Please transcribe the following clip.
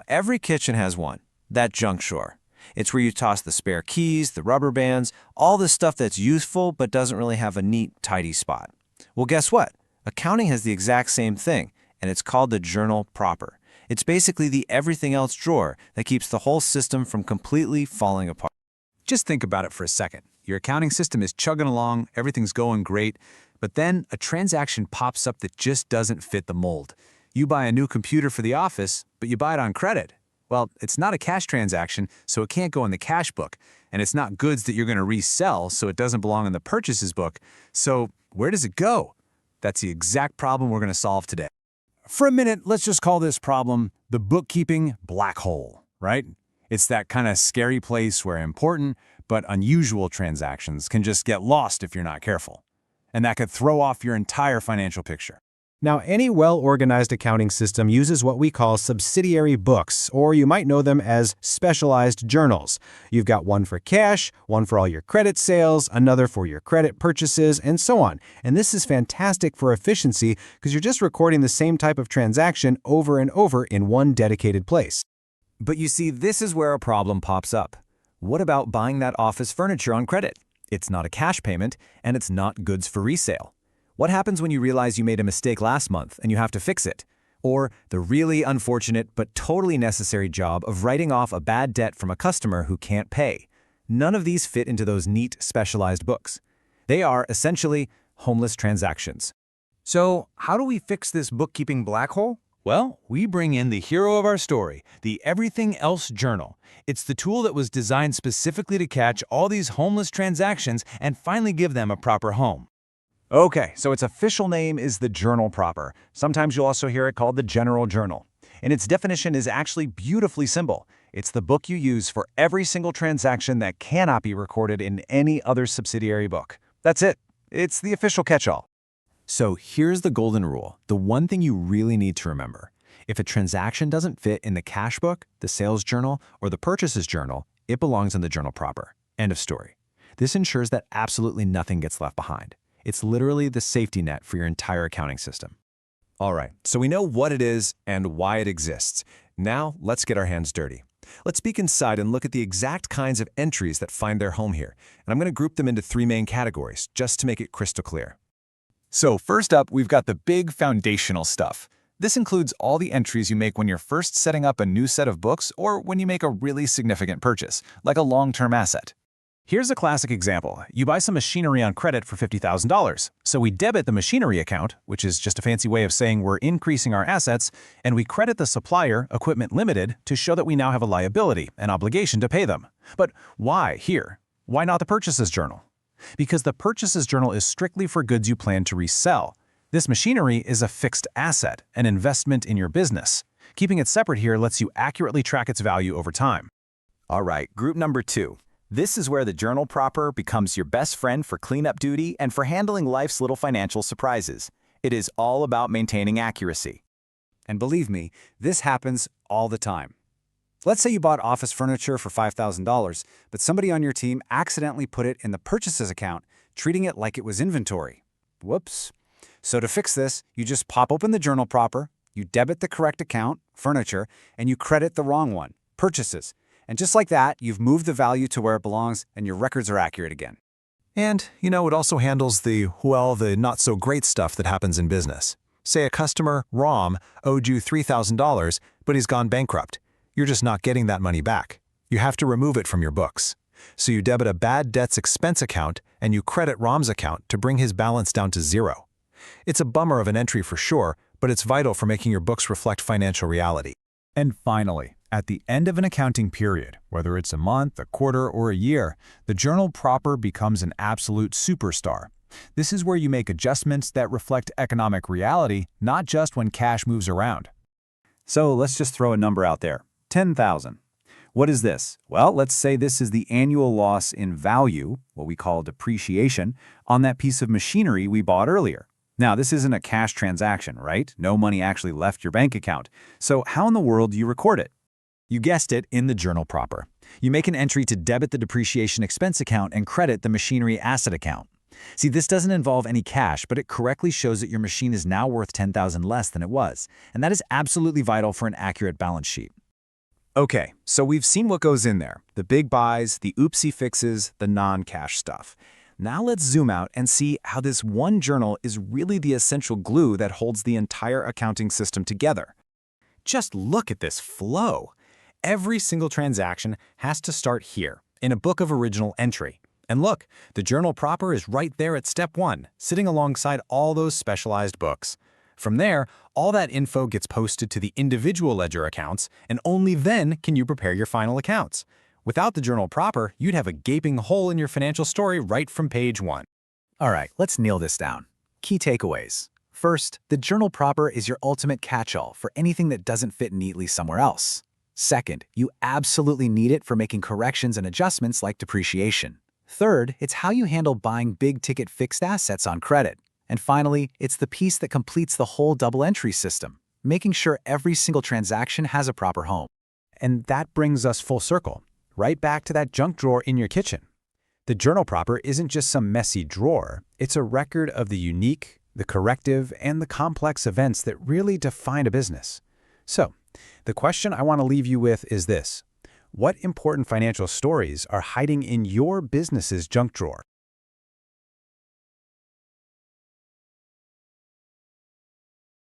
Every kitchen has one, that junk drawer. It's where you toss the spare keys, the rubber bands, all the stuff that's useful but doesn't really have a neat, tidy spot. Well, guess what? Accounting has the exact same thing, and it's called the journal proper. It's basically the everything else drawer that keeps the whole system from completely falling apart. Just think about it for a second. Your accounting system is chugging along, everything's going great, but then a transaction pops up that just doesn't fit the mold. You buy a new computer for the office, but you buy it on credit. Well, it's not a cash transaction, so it can't go in the cash book, and it's not goods that you're going to resell, so it doesn't belong in the purchases book. So where does it go? That's the exact problem we're going to solve today. For a minute, let's just call this problem the bookkeeping black hole, right? It's that kind of scary place where important but unusual transactions can just get lost if you're not careful. And that could throw off your entire financial picture. Now, any well-organized accounting system uses what we call subsidiary books, or you might know them as specialized journals. You've got one for cash, one for all your credit sales, another for your credit purchases, and so on. And this is fantastic for efficiency because you're just recording the same type of transaction over and over in one dedicated place. But you see, this is where a problem pops up. What about buying that office furniture on credit? It's not a cash payment, and it's not goods for resale. What happens when you realize you made a mistake last month and you have to fix it? Or the really unfortunate but totally necessary job of writing off a bad debt from a customer who can't pay. None of these fit into those neat, specialized books. They are essentially homeless transactions. So how do we fix this bookkeeping black hole? Well, we bring in the hero of our story, the Everything Else Journal. It's the tool that was designed specifically to catch all these homeless transactions and finally give them a proper home. Okay, so its official name is the journal proper. Sometimes you'll also hear it called the general journal. And its definition is actually beautifully simple. It's the book you use for every single transaction that cannot be recorded in any other subsidiary book. That's it. It's the official catch-all. So here's the golden rule, the one thing you really need to remember. If a transaction doesn't fit in the cash book, the sales journal, or the purchases journal, it belongs in the journal proper. End of story. This ensures that absolutely nothing gets left behind. It's literally the safety net for your entire accounting system. All right, so we know what it is and why it exists. Now, let's get our hands dirty. Let's peek inside and look at the exact kinds of entries that find their home here. And I'm going to group them into three main categories, just to make it crystal clear. So first up, we've got the big foundational stuff. This includes all the entries you make when you're first setting up a new set of books or when you make a really significant purchase, like a long-term asset. Here's a classic example. You buy some machinery on credit for $50,000. So we debit the machinery account, which is just a fancy way of saying we're increasing our assets, and we credit the supplier, Equipment Limited, to show that we now have a liability, an obligation to pay them. But why here? Why not the purchases journal? Because the purchases journal is strictly for goods you plan to resell. This machinery is a fixed asset, an investment in your business. Keeping it separate here lets you accurately track its value over time. All right, group number 2. This is where the journal proper becomes your best friend for cleanup duty and for handling life's little financial surprises. It is all about maintaining accuracy. And believe me, this happens all the time. Let's say you bought office furniture for $5,000, but somebody on your team accidentally put it in the purchases account, treating it like it was inventory. Whoops. So to fix this, you just pop open the journal proper, you debit the correct account, furniture, and you credit the wrong one, purchases. And just like that, you've moved the value to where it belongs and your records are accurate again. And, it also handles the not-so-great stuff that happens in business. Say a customer, Rom, owed you $3,000, but he's gone bankrupt. You're just not getting that money back. You have to remove it from your books. So you debit a bad debts expense account and you credit Rom's account to bring his balance down to zero. It's a bummer of an entry for sure, but it's vital for making your books reflect financial reality. And finally, at the end of an accounting period, whether it's a month, a quarter, or a year, the journal proper becomes an absolute superstar. This is where you make adjustments that reflect economic reality, not just when cash moves around. So let's just throw a number out there. 10,000. What is this? Well, let's say this is the annual loss in value, what we call depreciation, on that piece of machinery we bought earlier. Now, this isn't a cash transaction, right? No money actually left your bank account. So how in the world do you record it? You guessed it, in the journal proper. You make an entry to debit the depreciation expense account and credit the machinery asset account. See, this doesn't involve any cash, but it correctly shows that your machine is now worth $10,000 less than it was, and that is absolutely vital for an accurate balance sheet. Okay, so we've seen what goes in there. The big buys, the oopsie fixes, the non-cash stuff. Now let's zoom out and see how this one journal is really the essential glue that holds the entire accounting system together. Just look at this flow. Every single transaction has to start here, in a book of original entry. And look, the journal proper is right there at step 1, sitting alongside all those specialized books. From there, all that info gets posted to the individual ledger accounts, and only then can you prepare your final accounts. Without the journal proper, you'd have a gaping hole in your financial story right from page 1. All right, let's nail this down. Key takeaways. First, the journal proper is your ultimate catch-all for anything that doesn't fit neatly somewhere else. Second, you absolutely need it for making corrections and adjustments like depreciation. Third, it's how you handle buying big-ticket fixed assets on credit. And finally, it's the piece that completes the whole double-entry system, making sure every single transaction has a proper home. And that brings us full circle, right back to that junk drawer in your kitchen. The journal proper isn't just some messy drawer. It's a record of the unique, the corrective, and the complex events that really define a business. So, the question I want to leave you with is this: what important financial stories are hiding in your business's junk drawer?